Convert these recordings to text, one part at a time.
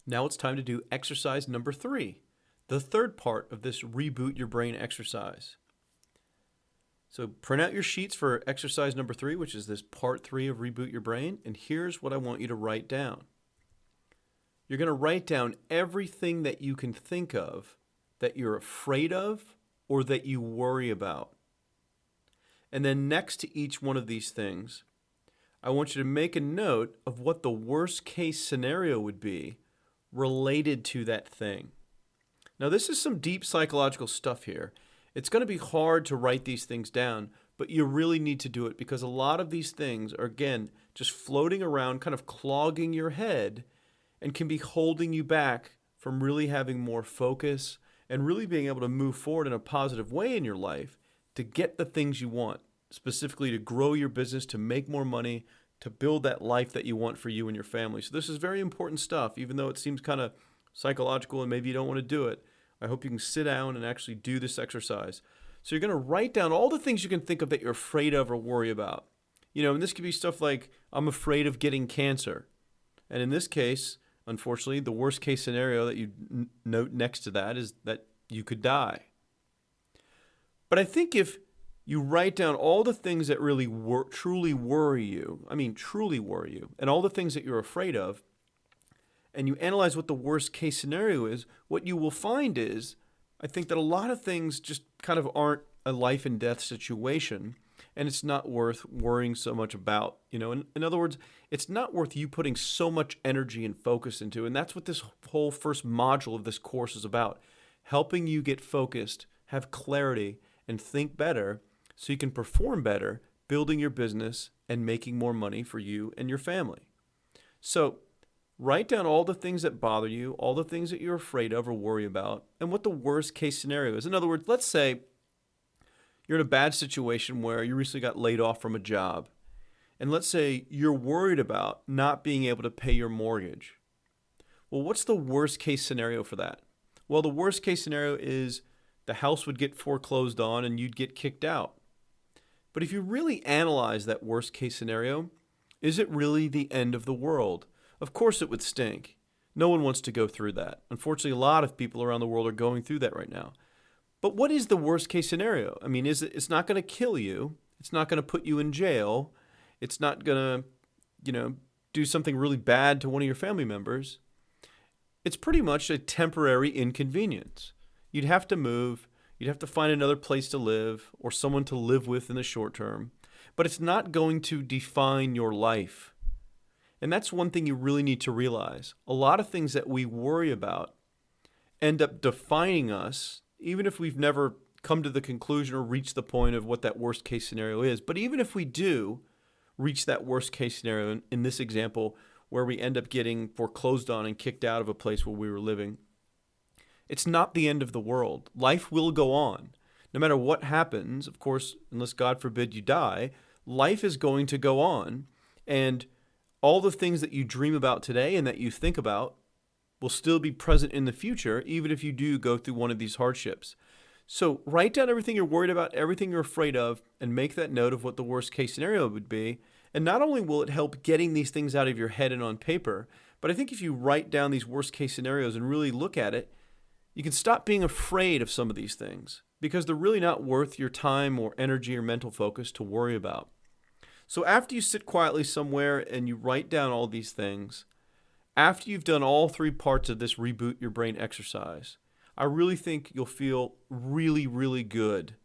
Now it's time to do exercise number 3, the third part of this Reboot Your Brain exercise. So print out your sheets for exercise number 3, which is this part 3 of Reboot Your Brain, and here's what I want you to write down. You're going to write down everything that you can think of that you're afraid of or that you worry about. And then next to each one of these things, I want you to make a note of what the worst case scenario would be related to that thing. Now, this is some deep psychological stuff here. It's going to be hard to write these things down, but you really need to do it because a lot of these things are, again, just floating around, kind of clogging your head and can be holding you back from really having more focus and really being able to move forward in a positive way in your life to get the things you want, specifically to grow your business, to make more money, to build that life that you want for you and your family. So this is very important stuff, even though it seems kind of psychological and maybe you don't want to do it. I hope you can sit down and actually do this exercise. So you're going to write down all the things you can think of that you're afraid of or worry about. And this could be stuff like, I'm afraid of getting cancer. And in this case, unfortunately, the worst case scenario that you note next to that is that you could die. But I think if you write down all the things that really truly worry you, and all the things that you're afraid of, and you analyze what the worst case scenario is, what you will find is, I think that a lot of things just kind of aren't a life and death situation, and it's not worth worrying so much about. In other words, it's not worth you putting so much energy and focus into, and that's what this whole first module of this course is about, helping you get focused, have clarity, and think better so you can perform better, building your business and making more money for you and your family. So write down all the things that bother you, all the things that you're afraid of or worry about, and what the worst case scenario is. In other words, let's say you're in a bad situation where you recently got laid off from a job. And let's say you're worried about not being able to pay your mortgage. Well, what's the worst case scenario for that? Well, the worst case scenario is the house would get foreclosed on and you'd get kicked out. But if you really analyze that worst case scenario, is it really the end of the world? Of course it would stink. No one wants to go through that. Unfortunately, a lot of people around the world are going through that right now. But what is the worst case scenario? I mean, it's not going to kill you. It's not going to put you in jail. It's not going to, do something really bad to one of your family members. It's pretty much a temporary inconvenience. You'd have to move. You'd have to find another place to live or someone to live with in the short term. But it's not going to define your life. And that's one thing you really need to realize. A lot of things that we worry about end up defining us, even if we've never come to the conclusion or reached the point of what that worst case scenario is. But even if we do reach that worst case scenario, in this example, where we end up getting foreclosed on and kicked out of a place where we were living, it's not the end of the world. Life will go on. No matter what happens, of course, unless God forbid you die, life is going to go on. And all the things that you dream about today and that you think about will still be present in the future, even if you do go through one of these hardships. So write down everything you're worried about, everything you're afraid of, and make that note of what the worst case scenario would be. And not only will it help getting these things out of your head and on paper, but I think if you write down these worst case scenarios and really look at it, you can stop being afraid of some of these things because they're really not worth your time or energy or mental focus to worry about. So after you sit quietly somewhere and you write down all these things, after you've done all 3 parts of this Reboot Your Brain exercise, I really think you'll feel really, really good.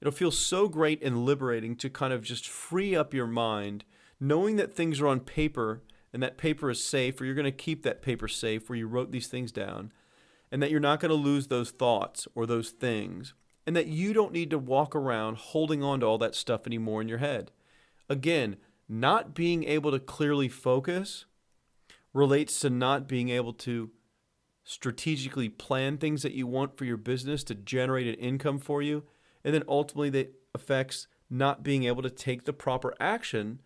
It'll feel so great and liberating to kind of just free up your mind, knowing that things are on paper and that paper is safe, or you're going to keep that paper safe where you wrote these things down, and that you're not going to lose those thoughts or those things, and that you don't need to walk around holding on to all that stuff anymore in your head. Again, not being able to clearly focus relates to not being able to strategically plan things that you want for your business to generate an income for you. And then ultimately that affects not being able to take the proper action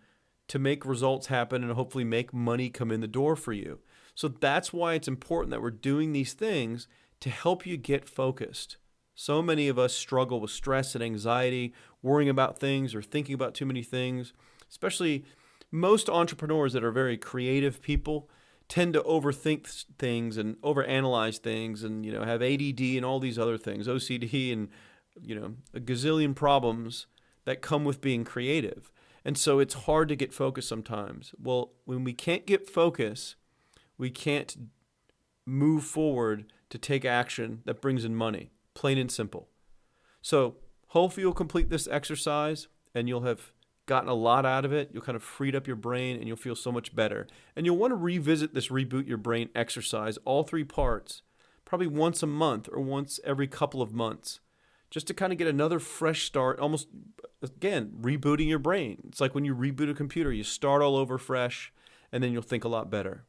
to make results happen and hopefully make money come in the door for you. So that's why it's important that we're doing these things to help you get focused. So many of us struggle with stress and anxiety, worrying about things or thinking about too many things, especially most entrepreneurs that are very creative people tend to overthink things and overanalyze things and, have ADD and all these other things, OCD and, a gazillion problems that come with being creative. And so it's hard to get focused sometimes. Well, when we can't get focus, we can't move forward to take action that brings in money, plain and simple. So hopefully you'll complete this exercise and you'll have gotten a lot out of it. You'll kind of freed up your brain and you'll feel so much better. And you'll want to revisit this Reboot Your Brain exercise, all 3 parts, probably once a month or once every couple of months, just to kind of get another fresh start, almost, again, rebooting your brain. It's like when you reboot a computer, you start all over fresh and then you'll think a lot better.